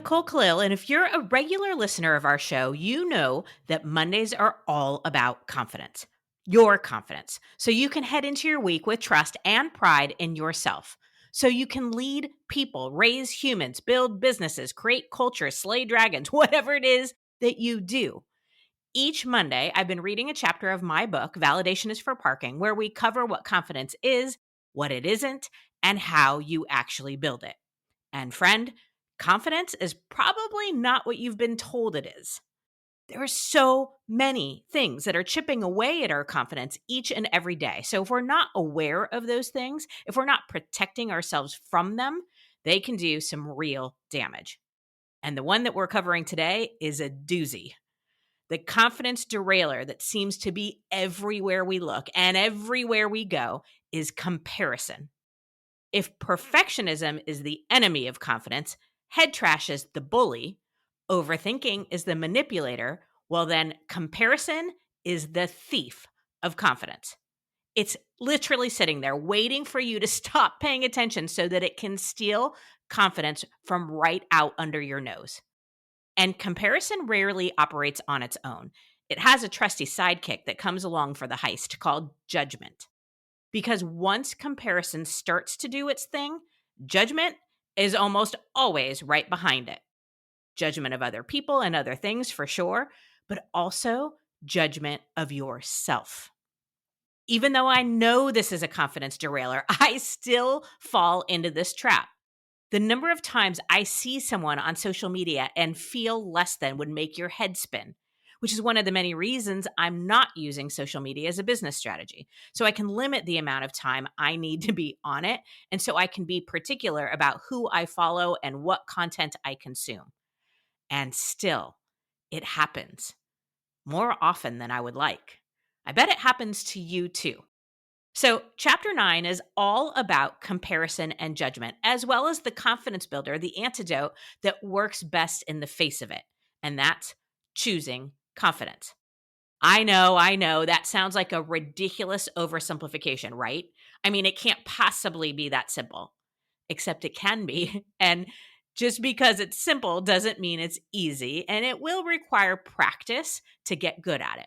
Nicole Khalil, and if you're a regular listener of our show, you know that Mondays are all about confidence, your confidence. So you can head into your week with trust and pride in yourself. So you can lead people, raise humans, build businesses, create culture, slay dragons, whatever it is that you do. Each Monday, I've been reading a chapter of my book, Validation is for Parking, where we cover what confidence is, what it isn't, and how you actually build it. And friend, confidence is probably not what you've been told it is. There are so many things that are chipping away at our confidence each and every day. So if we're not aware of those things, if we're not protecting ourselves from them, they can do some real damage. And the one that we're covering today is a doozy. The confidence derailer that seems to be everywhere we look and everywhere we go is comparison. If perfectionism is the enemy of confidence, head trash is the bully, overthinking is the manipulator, well, then comparison is the thief of confidence. It's literally sitting there waiting for you to stop paying attention so that it can steal confidence from right out under your nose. And comparison rarely operates on its own. It has a trusty sidekick that comes along for the heist called Judgement. Because once comparison starts to do its thing, judgment is almost always right behind it. Judgment of other people and other things for sure, but also judgment of yourself. Even though I know this is a confidence derailer, I still fall into this trap. The number of times I see someone on social media and feel less than would make your head spin, which is one of the many reasons I'm not using social media as a business strategy. So I can limit the amount of time I need to be on it. And so I can be particular about who I follow and what content I consume. And still, it happens more often than I would like. I bet it happens to you too. So, chapter 9 is all about comparison and judgment, as well as the confidence builder, the antidote that works best in the face of it. And that's choosing confidence. I know, that sounds like a ridiculous oversimplification, right? I mean, it can't possibly be that simple, except it can be. And just because it's simple doesn't mean it's easy, and it will require practice to get good at it.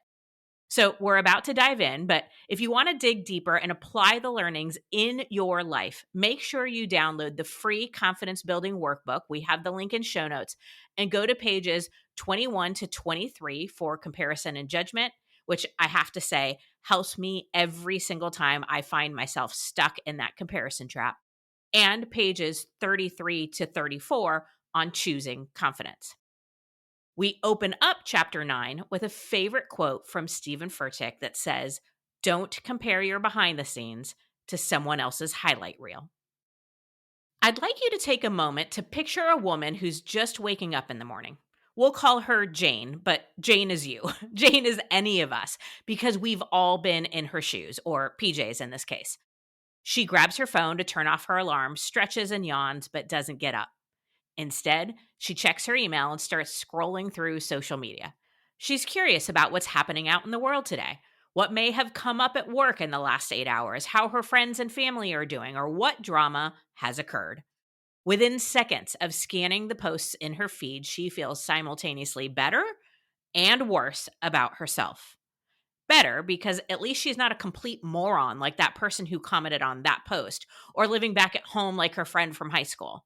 So we're about to dive in, but if you want to dig deeper and apply the learnings in your life, make sure you download the free confidence building workbook. We have the link in show notes, and go to pages 21 to 23 for comparison and judgment, which I have to say helps me every single time I find myself stuck in that comparison trap, and pages 33 to 34 on choosing confidence. We open up chapter 9 with a favorite quote from Stephen Furtick that says, "Don't compare your behind the scenes to someone else's highlight reel." I'd like you to take a moment to picture a woman who's just waking up in the morning. We'll call her Jane, but Jane is you. Jane is any of us because we've all been in her shoes, or PJs in this case. She grabs her phone to turn off her alarm, stretches and yawns, but doesn't get up. Instead, she checks her email and starts scrolling through social media. She's curious about what's happening out in the world today, what may have come up at work in the last 8 hours, how her friends and family are doing, or what drama has occurred. Within seconds of scanning the posts in her feed, she feels simultaneously better and worse about herself. Better because at least she's not a complete moron like that person who commented on that post, or living back at home like her friend from high school.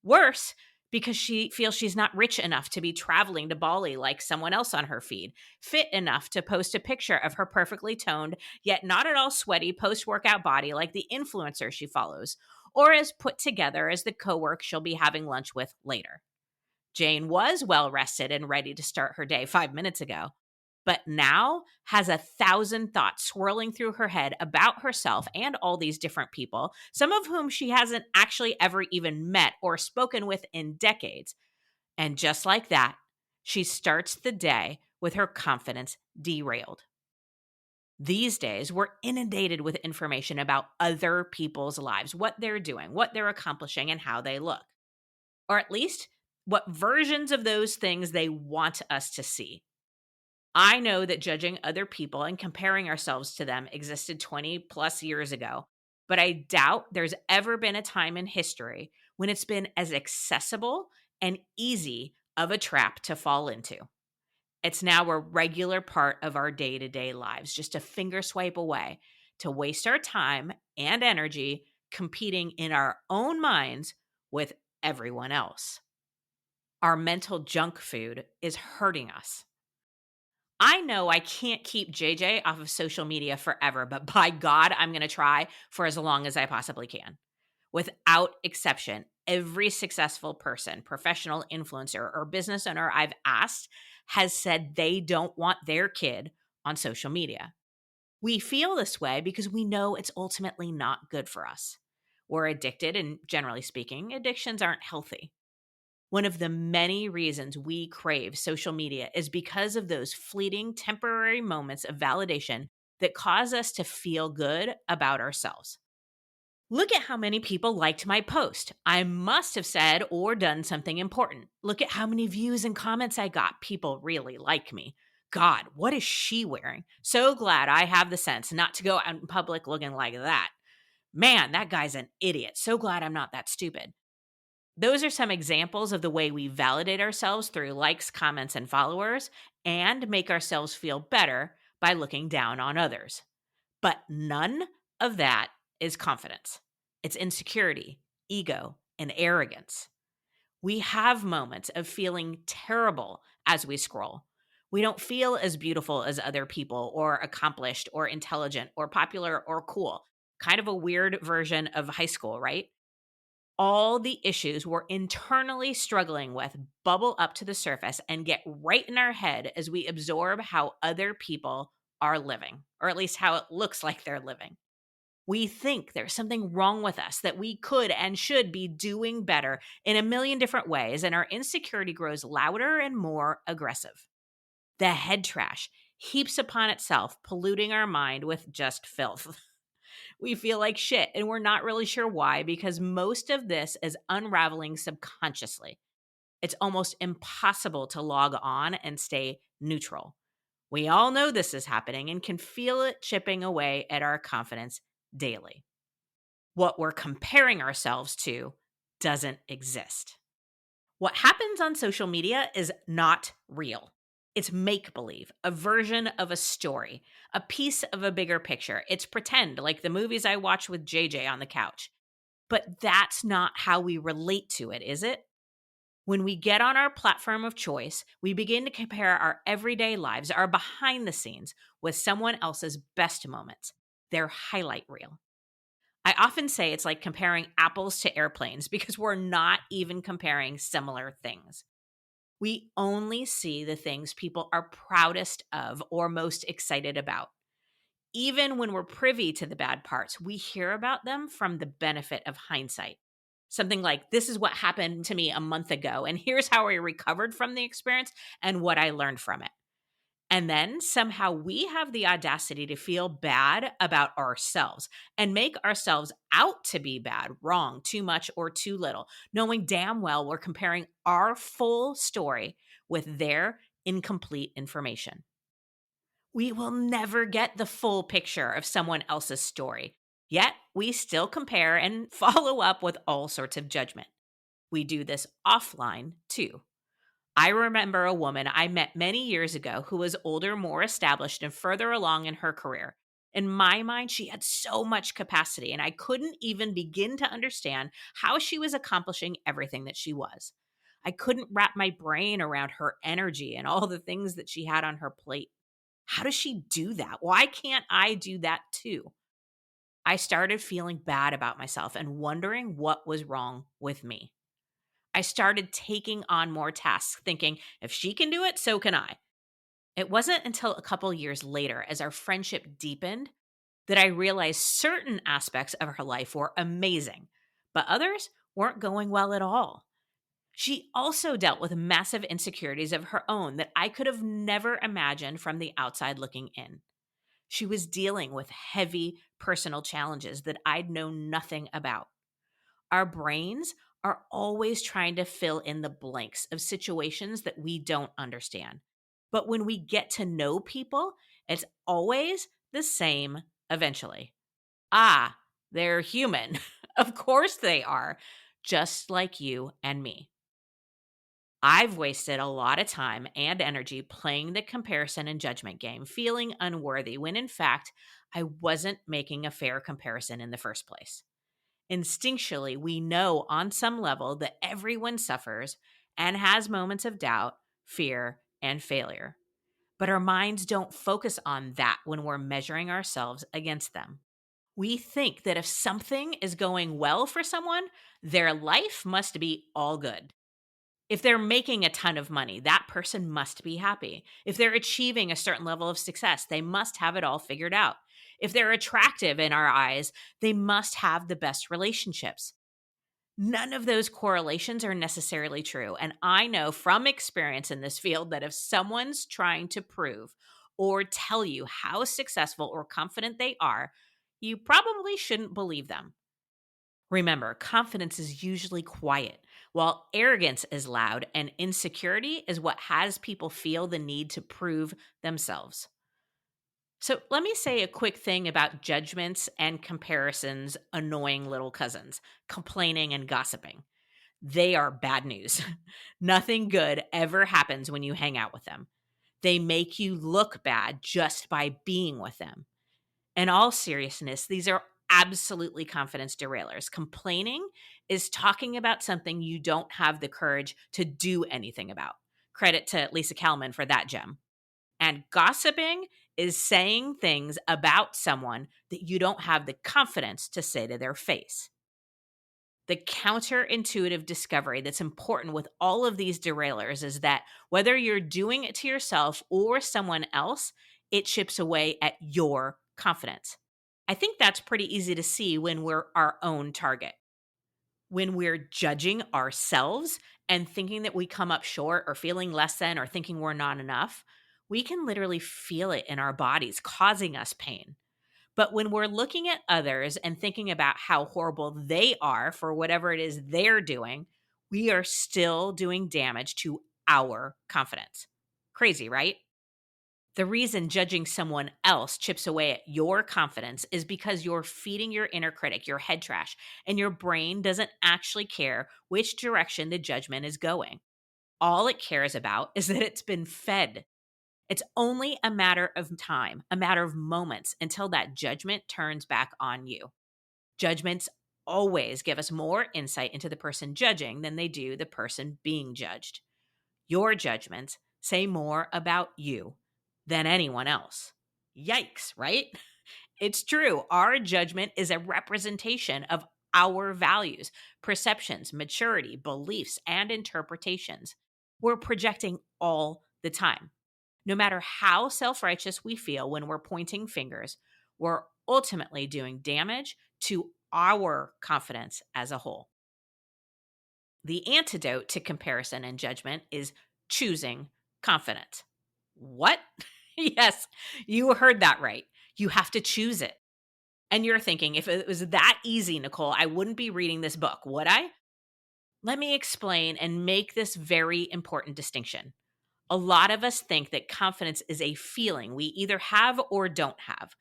Worse, because she feels she's not rich enough to be traveling to Bali like someone else on her feed, fit enough to post a picture of her perfectly toned, yet not at all sweaty post-workout body like the influencer she follows, or as put together as the coworker she'll be having lunch with later. Jane was well rested and ready to start her day 5 minutes ago, but now has 1,000 thoughts swirling through her head about herself and all these different people, some of whom she hasn't actually ever even met or spoken with in decades. And just like that, she starts the day with her confidence derailed. These days, we're inundated with information about other people's lives, what they're doing, what they're accomplishing, and how they look. Or at least what versions of those things they want us to see. I know that judging other people and comparing ourselves to them existed 20 plus years ago, but I doubt there's ever been a time in history when it's been as accessible and easy of a trap to fall into. It's now a regular part of our day to day lives, just a finger swipe away to waste our time and energy competing in our own minds with everyone else. Our mental junk food is hurting us. I know I can't keep JJ off of social media forever, but by God, I'm going to try for as long as I possibly can. Without exception, every successful person, professional influencer, or business owner I've asked has said they don't want their kid on social media. We feel this way because we know it's ultimately not good for us. We're addicted, and generally speaking, addictions aren't healthy. One of the many reasons we crave social media is because of those fleeting, temporary moments of validation that cause us to feel good about ourselves. Look at how many people liked my post. I must have said or done something important. Look at how many views and comments I got. People really like me. God, what is she wearing? So glad I have the sense not to go out in public looking like that. Man, that guy's an idiot. So glad I'm not that stupid. Those are some examples of the way we validate ourselves through likes, comments, and followers, and make ourselves feel better by looking down on others. But none of that is confidence. It's insecurity, ego, and arrogance. We have moments of feeling terrible as we scroll. We don't feel as beautiful as other people, or accomplished, or intelligent, or popular, or cool. Kind of a weird version of high school, right? All the issues we're internally struggling with bubble up to the surface and get right in our head as we absorb how other people are living, or at least how it looks like they're living. We think there's something wrong with us, that we could and should be doing better in a million different ways, and our insecurity grows louder and more aggressive. The head trash heaps upon itself, polluting our mind with just filth. We feel like shit, and we're not really sure why, because most of this is unraveling subconsciously. It's almost impossible to log on and stay neutral. We all know this is happening and can feel it chipping away at our confidence daily. What we're comparing ourselves to doesn't exist. What happens on social media is not real. It's make believe, a version of a story, a piece of a bigger picture. It's pretend, like the movies I watch with JJ on the couch. But that's not how we relate to it, is it? When we get on our platform of choice, we begin to compare our everyday lives, our behind the scenes, with someone else's best moments, their highlight reel. I often say it's like comparing apples to airplanes because we're not even comparing similar things. We only see the things people are proudest of or most excited about. Even when we're privy to the bad parts, we hear about them from the benefit of hindsight. Something like, this is what happened to me a month ago, and here's how I recovered from the experience and what I learned from it. And then somehow we have the audacity to feel bad about ourselves and make ourselves out to be bad, wrong, too much, or too little, knowing damn well we're comparing our full story with their incomplete information. We will never get the full picture of someone else's story, yet we still compare and follow up with all sorts of judgment. We do this offline too. I remember a woman I met many years ago who was older, more established, and further along in her career. In my mind, she had so much capacity, and I couldn't even begin to understand how she was accomplishing everything that she was. I couldn't wrap my brain around her energy and all the things that she had on her plate. How does she do that? Why can't I do that too? I started feeling bad about myself and wondering what was wrong with me. I started taking on more tasks, thinking, if she can do it, so can I. It wasn't until a couple years later, as our friendship deepened, that I realized certain aspects of her life were amazing, but others weren't going well at all. She also dealt with massive insecurities of her own that I could have never imagined from the outside looking in. She was dealing with heavy personal challenges that I'd known nothing about. Our brains are always trying to fill in the blanks of situations that we don't understand. But when we get to know people, it's always the same eventually. Ah, they're human. Of course they are, just like you and me. I've wasted a lot of time and energy playing the comparison and judgment game, feeling unworthy when in fact, I wasn't making a fair comparison in the first place. Instinctually, we know on some level that everyone suffers and has moments of doubt, fear, and failure. But our minds don't focus on that when we're measuring ourselves against them. We think that if something is going well for someone, their life must be all good. If they're making a ton of money, that person must be happy. If they're achieving a certain level of success, they must have it all figured out. If they're attractive in our eyes, they must have the best relationships. None of those correlations are necessarily true. And I know from experience in this field that if someone's trying to prove or tell you how successful or confident they are, you probably shouldn't believe them. Remember, confidence is usually quiet, while arrogance is loud, and insecurity is what has people feel the need to prove themselves. So, let me say a quick thing about judgments and comparisons, annoying little cousins, complaining and gossiping. They are bad news. Nothing good ever happens when you hang out with them. They make you look bad just by being with them. In all seriousness, these are absolutely confidence derailers. Complaining is talking about something you don't have the courage to do anything about. Credit to Lisa Kalman for that gem. And gossiping is saying things about someone that you don't have the confidence to say to their face. The counterintuitive discovery that's important with all of these derailers is that whether you're doing it to yourself or someone else, it chips away at your confidence. I think that's pretty easy to see when we're our own target. When we're judging ourselves and thinking that we come up short or feeling less than or thinking we're not enough, we can literally feel it in our bodies, causing us pain. But when we're looking at others and thinking about how horrible they are for whatever it is they're doing, we are still doing damage to our confidence. Crazy, right? The reason judging someone else chips away at your confidence is because you're feeding your inner critic, your head trash, and your brain doesn't actually care which direction the judgment is going. All it cares about is that it's been fed. It's only a matter of time, a matter of moments until that judgment turns back on you. Judgments always give us more insight into the person judging than they do the person being judged. Your judgments say more about you than anyone else. Yikes, right? It's true. Our judgment is a representation of our values, perceptions, maturity, beliefs, and interpretations. We're projecting all the time. No matter how self righteous we feel when we're pointing fingers, we're ultimately doing damage to our confidence as a whole. The antidote to comparison and judgment is choosing confidence. What? Yes, you heard that right. You have to choose it. And you're thinking, if it was that easy, Nicole, I wouldn't be reading this book, would I? Let me explain and make this very important distinction. A lot of us think that confidence is a feeling we either have or don't have.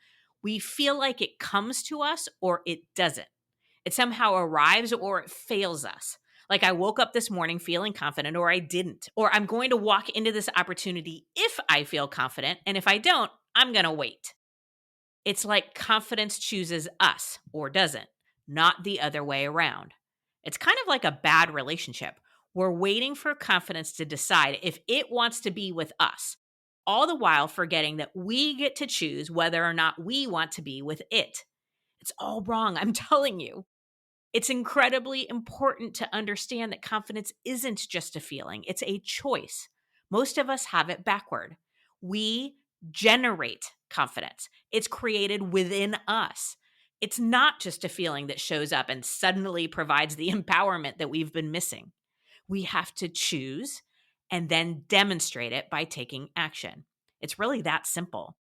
We feel like it comes to us or it doesn't. It somehow arrives or it fails us. Like I woke up this morning feeling confident or I didn't. Or I'm going to walk into this opportunity if I feel confident. And if I don't, I'm going to wait. It's like confidence chooses us or doesn't, not the other way around. It's kind of like a bad relationship. We're waiting for confidence to decide if it wants to be with us, all the while forgetting that we get to choose whether or not we want to be with it. It's all wrong, I'm telling you. It's incredibly important to understand that confidence isn't just a feeling, it's a choice. Most of us have it backward. We generate confidence, it's created within us. It's not just a feeling that shows up and suddenly provides the empowerment that we've been missing. We have to choose and then demonstrate it by taking action. It's really that simple.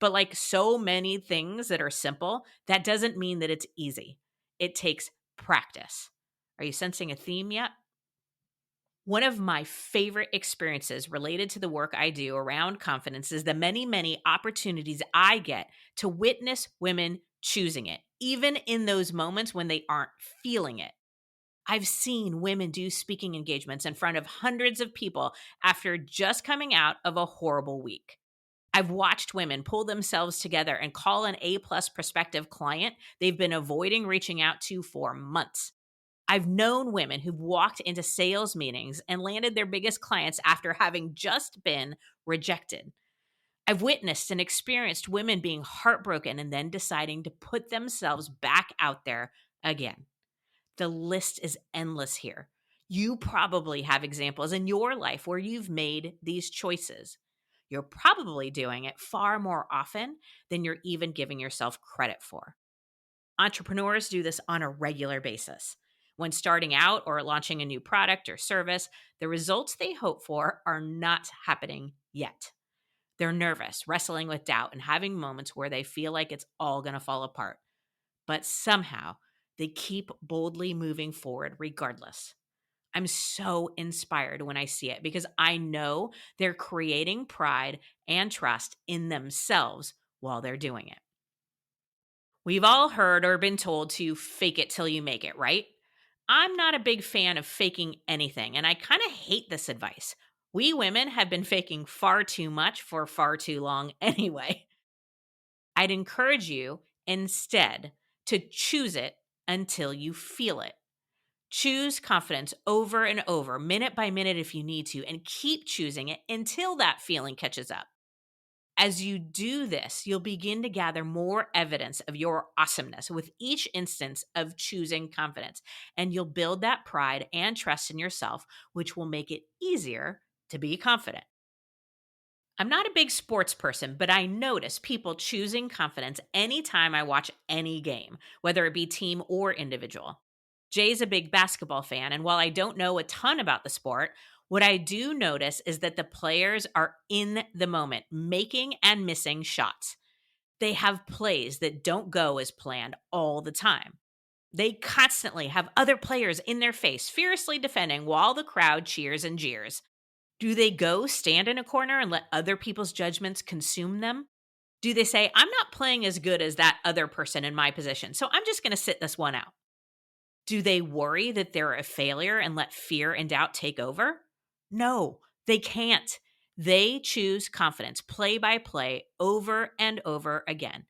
But like so many things that are simple, that doesn't mean that it's easy. It takes practice. Are you sensing a theme yet? One of my favorite experiences related to the work I do around confidence is the many, many opportunities I get to witness women choosing it, even in those moments when they aren't feeling it. I've seen women do speaking engagements in front of hundreds of people after just coming out of a horrible week. I've watched women pull themselves together and call an A-plus prospective client they've been avoiding reaching out to for months. I've known women who've walked into sales meetings and landed their biggest clients after having just been rejected. I've witnessed and experienced women being heartbroken and then deciding to put themselves back out there again. The list is endless here. You probably have examples in your life where you've made these choices. You're probably doing it far more often than you're even giving yourself credit for. Entrepreneurs do this on a regular basis. When starting out or launching a new product or service, the results they hope for are not happening yet. They're nervous, wrestling with doubt, and having moments where they feel like it's all going to fall apart. But somehow, they keep boldly moving forward regardless. I'm so inspired when I see it because I know they're creating pride and trust in themselves while they're doing it. We've all heard or been told to fake it till you make it, right? I'm not a big fan of faking anything, and I kind of hate this advice. We women have been faking far too much for far too long anyway. I'd encourage you instead to choose it until you feel it. Choose confidence over and over, minute by minute if you need to, and keep choosing it until that feeling catches up. As you do this, you'll begin to gather more evidence of your awesomeness with each instance of choosing confidence, and you'll build that pride and trust in yourself, which will make it easier to be confident. I'm not a big sports person, but I notice people choosing confidence anytime I watch any game, whether it be team or individual. Jay's a big basketball fan, and while I don't know a ton about the sport, what I do notice is that the players are in the moment, making and missing shots. They have plays that don't go as planned all the time. They constantly have other players in their face, fiercely defending while the crowd cheers and jeers. Do they go stand in a corner and let other people's judgments consume them? Do they say, I'm not playing as good as that other person in my position, so I'm just going to sit this one out? Do they worry that they're a failure and let fear and doubt take over? No, they can't. They choose confidence play by play over and over again.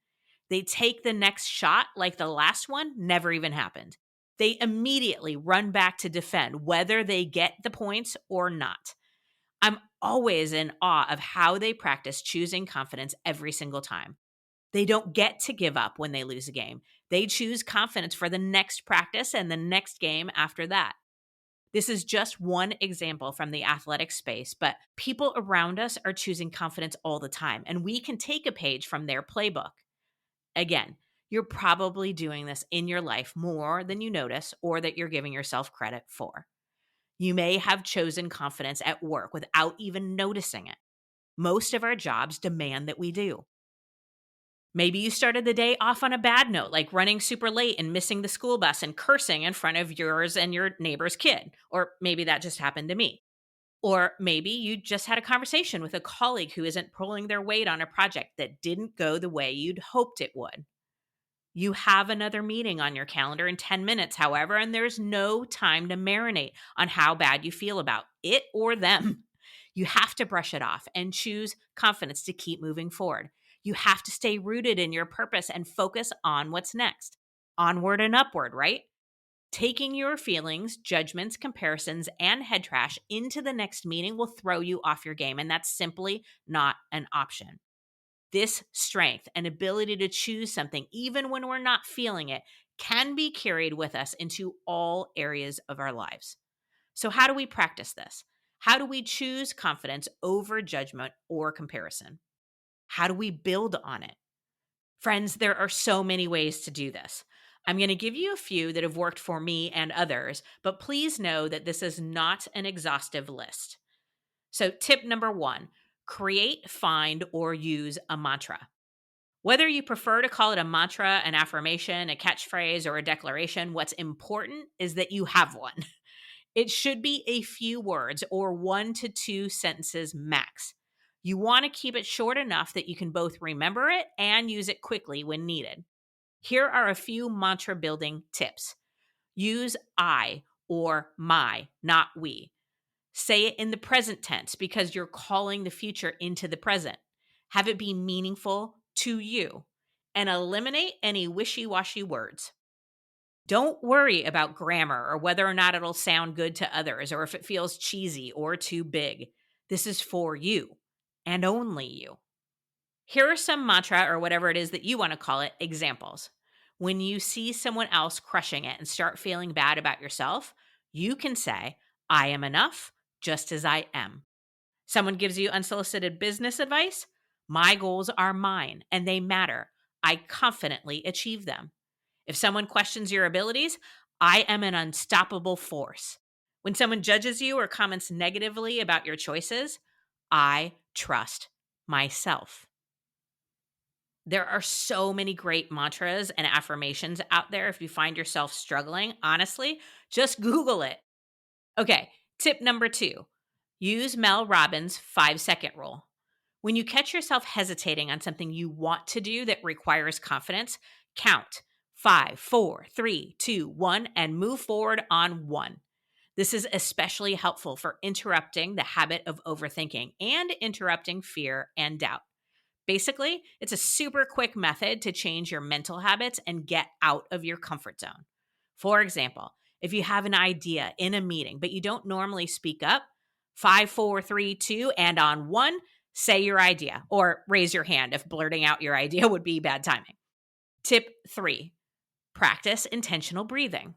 They take the next shot like the last one never even happened. They immediately run back to defend whether they get the points or not. I'm always in awe of how they practice choosing confidence every single time. They don't get to give up when they lose a game. They choose confidence for the next practice and the next game after that. This is just one example from the athletic space, but people around us are choosing confidence all the time, and we can take a page from their playbook. Again, you're probably doing this in your life more than you notice or that you're giving yourself credit for. You may have chosen confidence at work without even noticing it. Most of our jobs demand that we do. Maybe you started the day off on a bad note, like running super late and missing the school bus and cursing in front of yours and your neighbor's kid. Or maybe that just happened to me. Or maybe you just had a conversation with a colleague who isn't pulling their weight on a project that didn't go the way you'd hoped it would. You have another meeting on your calendar in 10 minutes, however, and there's no time to marinate on how bad you feel about it or them. You have to brush it off and choose confidence to keep moving forward. You have to stay rooted in your purpose and focus on what's next. Onward and upward, right? Taking your feelings, judgments, comparisons, and head trash into the next meeting will throw you off your game, and that's simply not an option. This strength and ability to choose something, even when we're not feeling it, can be carried with us into all areas of our lives. So, how do we practice this? How do we choose confidence over judgment or comparison? How do we build on it? Friends, there are so many ways to do this. I'm going to give you a few that have worked for me and others, but please know that this is not an exhaustive list. So, tip number one, create, find, or use a mantra. Whether you prefer to call it a mantra, an affirmation, a catchphrase, or a declaration, what's important is that you have one. It should be a few words or 1 to 2 sentences max. You want to keep it short enough that you can both remember it and use it quickly when needed. Here are a few mantra building tips. Use I or my, not we. Say it in the present tense because you're calling the future into the present. Have it be meaningful to you and eliminate any wishy washy words. Don't worry about grammar or whether or not it'll sound good to others or if it feels cheesy or too big. This is for you and only you. Here are some mantra or whatever it is that you want to call it examples. When you see someone else crushing it and start feeling bad about yourself, you can say, I am enough just as I am. Someone gives you unsolicited business advice. My goals are mine and they matter. I confidently achieve them. If someone questions your abilities, I am an unstoppable force. When someone judges you or comments negatively about your choices, I trust myself. There are so many great mantras and affirmations out there. If you find yourself struggling, honestly, just Google it. Okay, tip number 2, use Mel Robbins' 5-second rule. When you catch yourself hesitating on something you want to do that requires confidence, count 5, 4, 3, 2, 1, and move forward on 1. This is especially helpful for interrupting the habit of overthinking and interrupting fear and doubt. Basically, it's a super quick method to change your mental habits and get out of your comfort zone. For example, if you have an idea in a meeting, but you don't normally speak up, 5, 4, 3, 2, and on 1, say your idea or raise your hand if blurting out your idea would be bad timing. Tip 3, practice intentional breathing.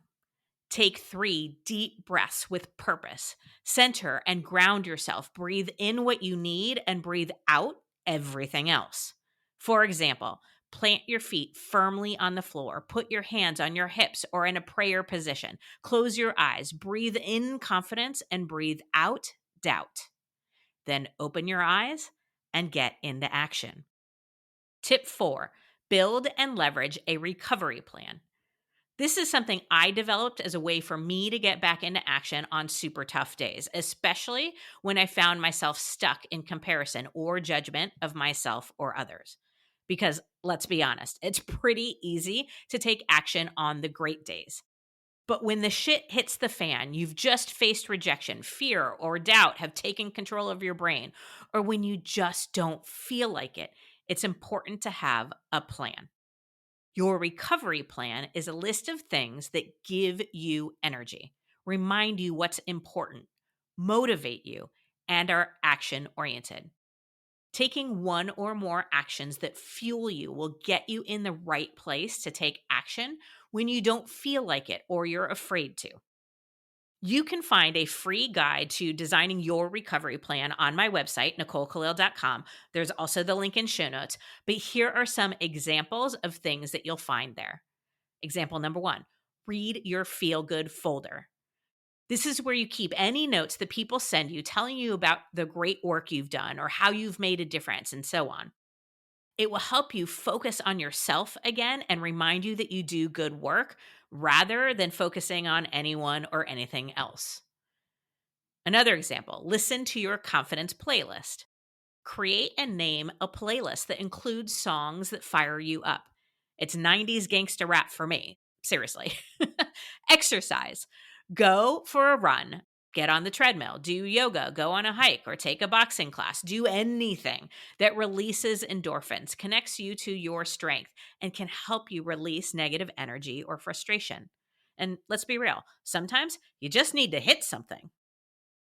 Take 3 deep breaths with purpose. Center and ground yourself. Breathe in what you need and breathe out everything else. For example, plant your feet firmly on the floor. Put your hands on your hips or in a prayer position. Close your eyes. Breathe in confidence and breathe out doubt. Then open your eyes and get into action. Tip 4, build and leverage a recovery plan. This is something I developed as a way for me to get back into action on super tough days, especially when I found myself stuck in comparison or judgment of myself or others. Because let's be honest, it's pretty easy to take action on the great days. But when the shit hits the fan, you've just faced rejection, fear, or doubt have taken control of your brain, or when you just don't feel like it, it's important to have a plan. Your recovery plan is a list of things that give you energy, remind you what's important, motivate you, and are action oriented. Taking one or more actions that fuel you will get you in the right place to take action when you don't feel like it or you're afraid to. You can find a free guide to designing your recovery plan on my website, NicoleKhalil.com. There's also the link in show notes, but here are some examples of things that you'll find there. Example number 1, read your feel good folder. This is where you keep any notes that people send you telling you about the great work you've done or how you've made a difference and so on. It will help you focus on yourself again and remind you that you do good work rather than focusing on anyone or anything else. Another example, listen to your confidence playlist. Create and name a playlist that includes songs that fire you up. It's 90s gangsta rap for me. Seriously. Exercise. Go for a run. Get on the treadmill. Do yoga. Go on a hike or take a boxing class. Do anything that releases endorphins, connects you to your strength, and can help you release negative energy or frustration. And let's be real, sometimes you just need to hit something.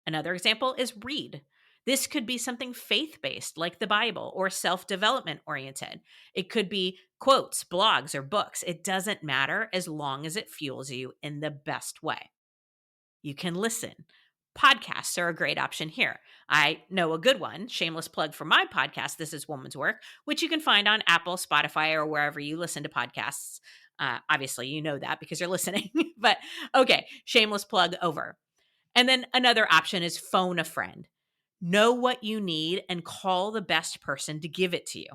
Another example is read. This could be something faith-based like the Bible or self-development oriented. It could be quotes, blogs, or books. It doesn't matter as long as it fuels you in the best way. You can listen. Podcasts are a great option here. I know a good one, shameless plug for my podcast, This is Woman's Work, which you can find on Apple, Spotify, or wherever you listen to podcasts. Obviously, you know that because you're listening, but okay, shameless plug over. And then another option is phone a friend. Know what you need and call the best person to give it to you.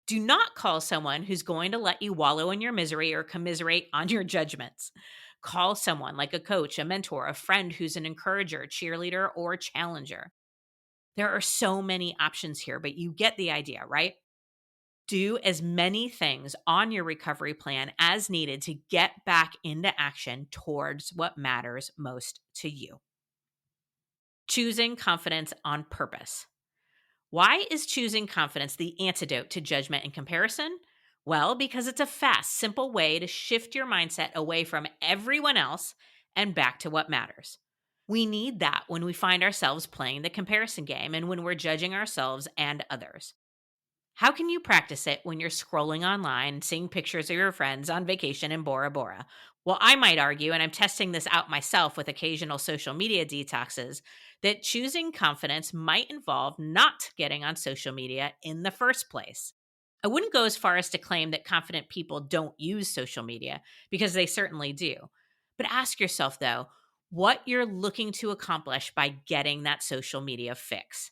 Do not call someone who's going to let you wallow in your misery or commiserate on your judgments. Call someone like a coach, a mentor, a friend who's an encourager, cheerleader, or challenger. There are so many options here, but you get the idea, right? Do as many things on your recovery plan as needed to get back into action towards what matters most to you. Choosing confidence on purpose. Why is choosing confidence the antidote to judgment and comparison? Well, because it's a fast, simple way to shift your mindset away from everyone else and back to what matters. We need that when we find ourselves playing the comparison game and when we're judging ourselves and others. How can you practice it when you're scrolling online, seeing pictures of your friends on vacation in Bora Bora? Well, I might argue, and I'm testing this out myself with occasional social media detoxes, that choosing confidence might involve not getting on social media in the first place. I wouldn't go as far as to claim that confident people don't use social media, because they certainly do. But ask yourself, though, what you're looking to accomplish by getting that social media fix.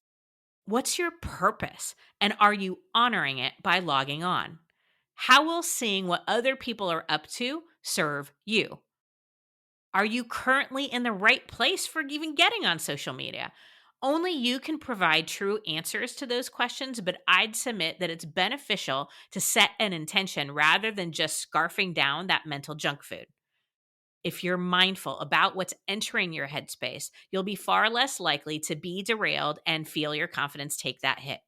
What's your purpose? And are you honoring it by logging on? How will seeing what other people are up to serve you? Are you currently in the right place for even getting on social media? Only you can provide true answers to those questions, but I'd submit that it's beneficial to set an intention rather than just scarfing down that mental junk food. If you're mindful about what's entering your headspace, you'll be far less likely to be derailed and feel your confidence take that hit.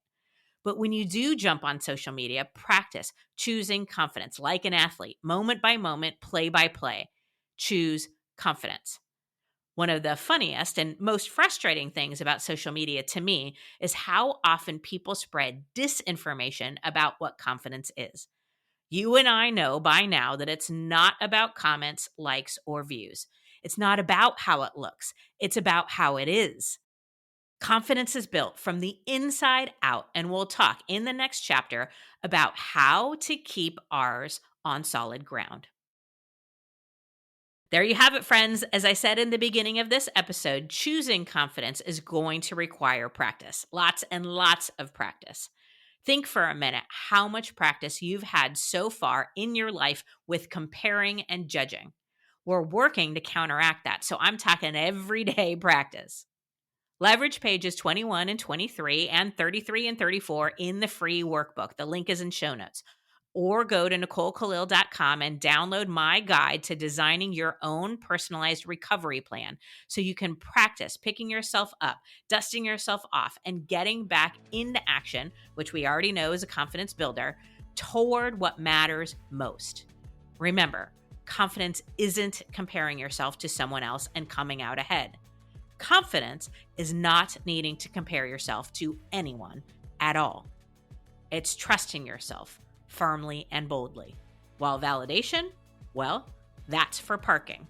But when you do jump on social media, practice choosing confidence like an athlete, moment by moment, play by play. Choose confidence. One of the funniest and most frustrating things about social media to me is how often people spread disinformation about what confidence is. You and I know by now that it's not about comments, likes, or views. It's not about how it looks. It's about how it is. Confidence is built from the inside out, and we'll talk in the next chapter about how to keep ours on solid ground. There you have it, friends. As I said in the beginning of this episode, choosing confidence is going to require practice, lots and lots of practice. Think for a minute how much practice you've had so far in your life with comparing and judging. We're working to counteract that, so I'm talking everyday practice. Leverage pages 21 and 23 and 33 and 34 in the free workbook. The link is in show notes. Or go to NicoleKhalil.com and download my guide to designing your own personalized recovery plan so you can practice picking yourself up, dusting yourself off, and getting back into action, which we already know is a confidence builder, toward what matters most. Remember, confidence isn't comparing yourself to someone else and coming out ahead. Confidence is not needing to compare yourself to anyone at all. It's trusting yourself firmly and boldly. While validation, well, that's for parking.